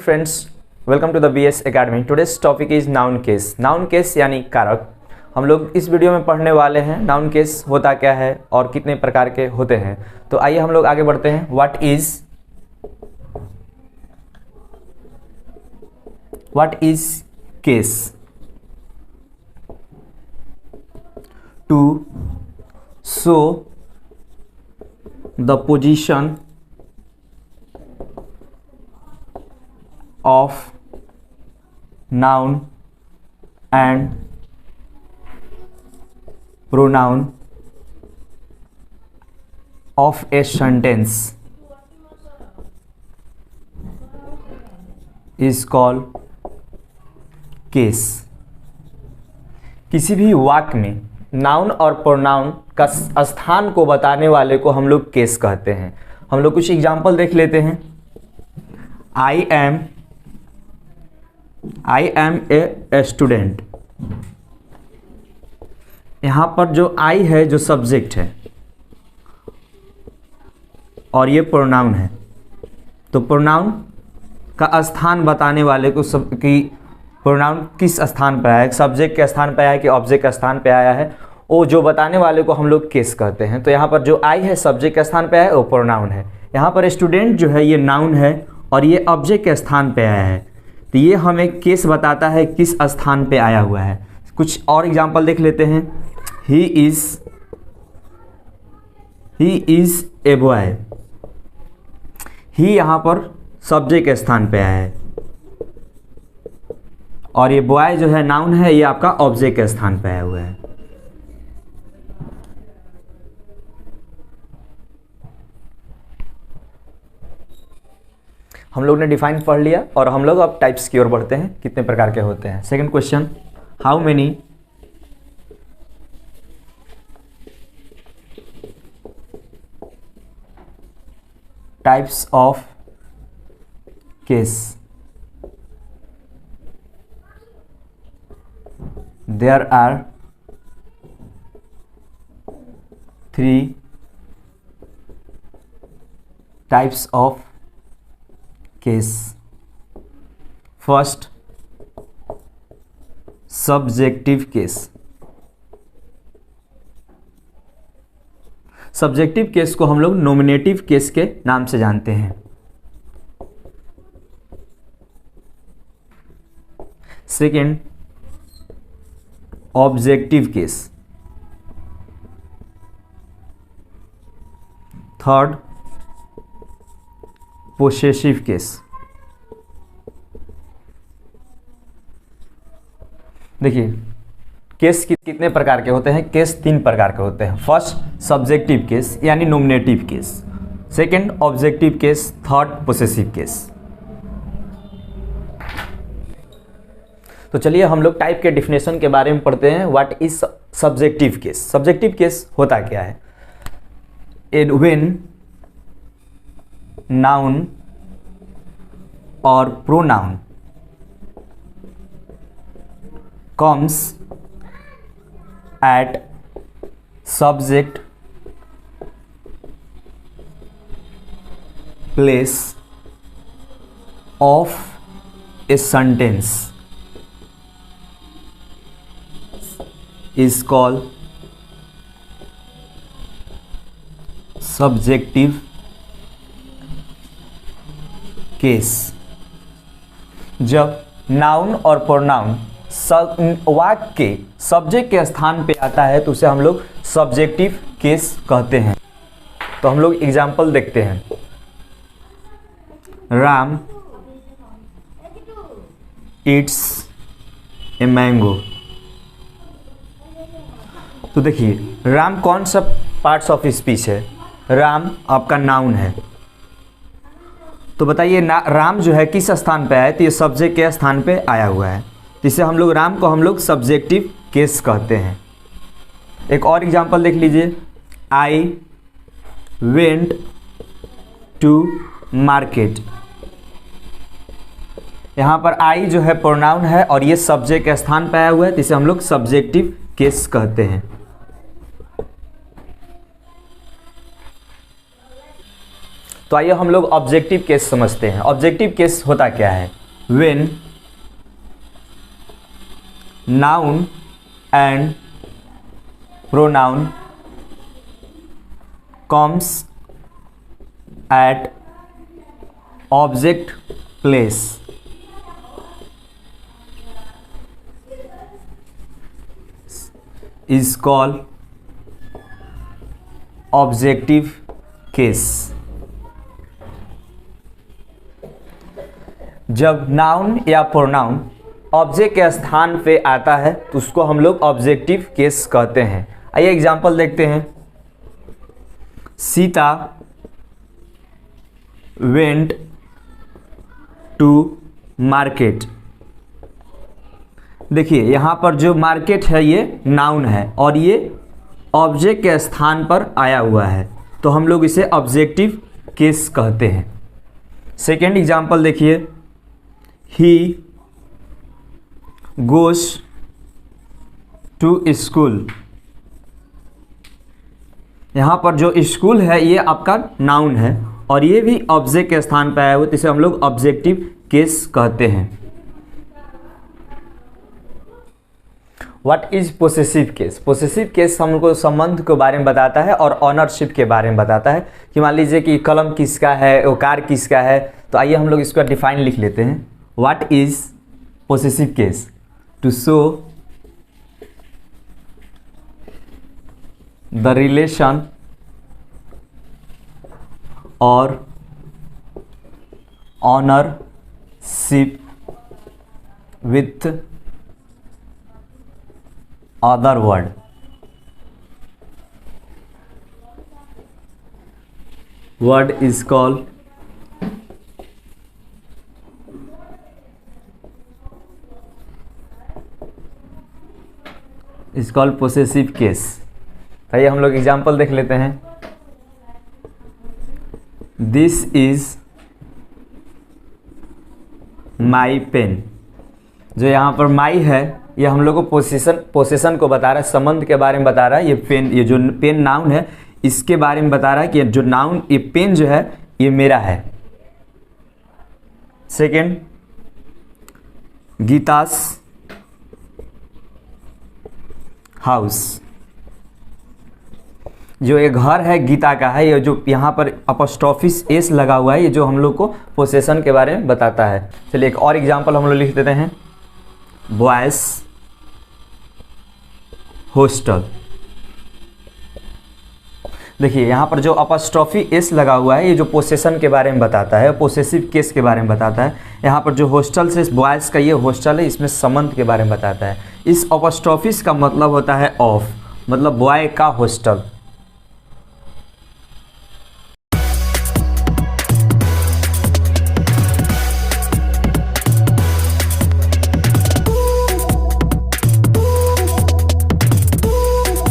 friends, welcome to the BS Academy. Today's topic is noun case. Noun case यानी कारक. हम लोग इस वीडियो में पढ़ने वाले हैं नाउन केस होता क्या है और कितने प्रकार के होते हैं. तो आइए हम लोग आगे बढ़ते हैं. What is case? To show the position of noun and pronoun of a sentence is called case. किसी भी वाक्य में नाउन और प्रोनाउन का स्थान को बताने वाले को हम लोग केस कहते हैं. हम लोग कुछ एग्जाम्पल देख लेते हैं. I am a student. यहाँ पर जो I है जो सब्जेक्ट है और ये प्रोनाउन है. तो प्रोनाउन का स्थान बताने वाले को कि प्रोनाउन किस स्थान पर आया है, सब्जेक्ट के स्थान पर आया है कि ऑब्जेक्ट के स्थान पर आया है, वो जो बताने वाले को हम लोग केस कहते हैं. तो यहाँ पर जो I है सब्जेक्ट के स्थान पर आया है वो प्रोनाउन है. यहाँ पर स्टूडेंट जो है ये नाउन है और ये ऑब्जेक्ट के स्थान पे आया है. तो ये हमें केस बताता है किस स्थान पे आया हुआ है. कुछ और एग्जांपल देख लेते हैं. He is a boy. ही यहाँ पर सब्जेक्ट के स्थान पे आया है और ये बॉय जो है नाउन है, ये आपका ऑब्जेक्ट के स्थान पे आया हुआ है. हम लोग ने डिफाइन पढ़ लिया और हम लोग अब टाइप्स की ओर बढ़ते हैं, कितने प्रकार के होते हैं. Second question, how many types of case there are 3 types of case. First, subjective case. Subjective case को हम लोग नॉमिनेटिव केस के नाम से जानते हैं. Second, objective case. Third, possessive case. देखिए केस कितने प्रकार के होते हैं. केस 3 प्रकार के होते हैं. फर्स्ट, सब्जेक्टिव केस यानी nominative case. Second, objective case. Third, possessive case. तो चलिए हम लोग टाइप के डिफिनेशन के बारे में पढ़ते हैं. What is subjective case. Subjective case होता क्या है. When noun or pronoun comes at subject place of a sentence is called subjective case. जब नाउन और प्रोनाउन वाक्य के सब्जेक्ट के स्थान पे आता है तो उसे हम लोग सब्जेक्टिव केस कहते हैं. तो हम लोग एग्जाम्पल देखते हैं. Ram eats a mango. तो देखिए राम कौन सा पार्ट्स ऑफ स्पीच है. राम आपका नाउन है. तो बताइए राम जो है किस स्थान पे आया है. तो ये सब्जेक्ट के स्थान पे आया हुआ है. तो इसे हम लोग राम को हम लोग सब्जेक्टिव केस कहते हैं. एक और एग्जांपल देख लीजिए. I went to market. यहाँ पर आई जो है प्रोनाउन है और ये सब्जेक्ट के स्थान पे आया हुआ है. तो इसे हम लोग सब्जेक्टिव केस कहते हैं. तो आइए हम लोग ऑब्जेक्टिव केस समझते हैं। ऑब्जेक्टिव केस होता क्या है? When noun and pronoun comes at object place is called objective case। जब नाउन या प्रोनाउन ऑब्जेक्ट के स्थान पे आता है तो उसको हम लोग ऑब्जेक्टिव केस कहते हैं। आइए एग्जांपल देखते हैं। Sita went to market. देखिए यहाँ पर जो मार्केट है ये नाउन है और ये ऑब्जेक्ट के स्थान पर आया हुआ है, तो हम लोग इसे ऑब्जेक्टिव केस कहते हैं। सेकेंड एग्जांपल देखिए। ही गोस टू स्कूल। यहाँ पर जो स्कूल है ये आपका नाउन है और ये भी ऑब्जेक्ट के स्थान पर आया हुआ, तो इसे हम लोग ऑब्जेक्टिव केस कहते हैं। What is possessive case? Possessive case हमको संबंध के बारे में बताता है और ऑनरशिप के बारे में बताता है कि मान लीजिए कि कलम किसका है, वो कार किसका है। तो आइए हम लोग इसका डिफाइन लिख लेते हैं। What is possessive case? To show the relation or ownership with other word। Word is called possessive case। आइए हम लोग एग्जाम्पल देख लेते हैं। This is my pen. जो यहाँ पर माई है ये हम लोग को पोसेशन को बता रहा है, संबंध के बारे में बता रहा है। ये पेन, ये जो पेन नाउन है इसके बारे में बता रहा है कि जो नाउन, ये पेन जो है ये मेरा है। Second, Geeta's house. जो ये घर है गीता का है, ये जो यहाँ पर अपॉस्ट्रोफिस एस लगा हुआ है, ये जो हम लोग को पोसेशन के बारे में बताता है। चलिए एक और एग्जांपल हम लोग लिख देते हैं। Boys hostel. देखिए यहाँ पर जो अपॉस्ट्रोफी एस लगा हुआ है ये जो पोसेशन के बारे में बताता है, पोसेसिव केस के बारे में बताता है। यहाँ पर जो हॉस्टल से बॉयज़ का ये हॉस्टल है, इसमें संबंध के बारे में बताता है। इस अपॉस्ट्रोफिस का मतलब होता है ऑफ, मतलब बॉय का हॉस्टल।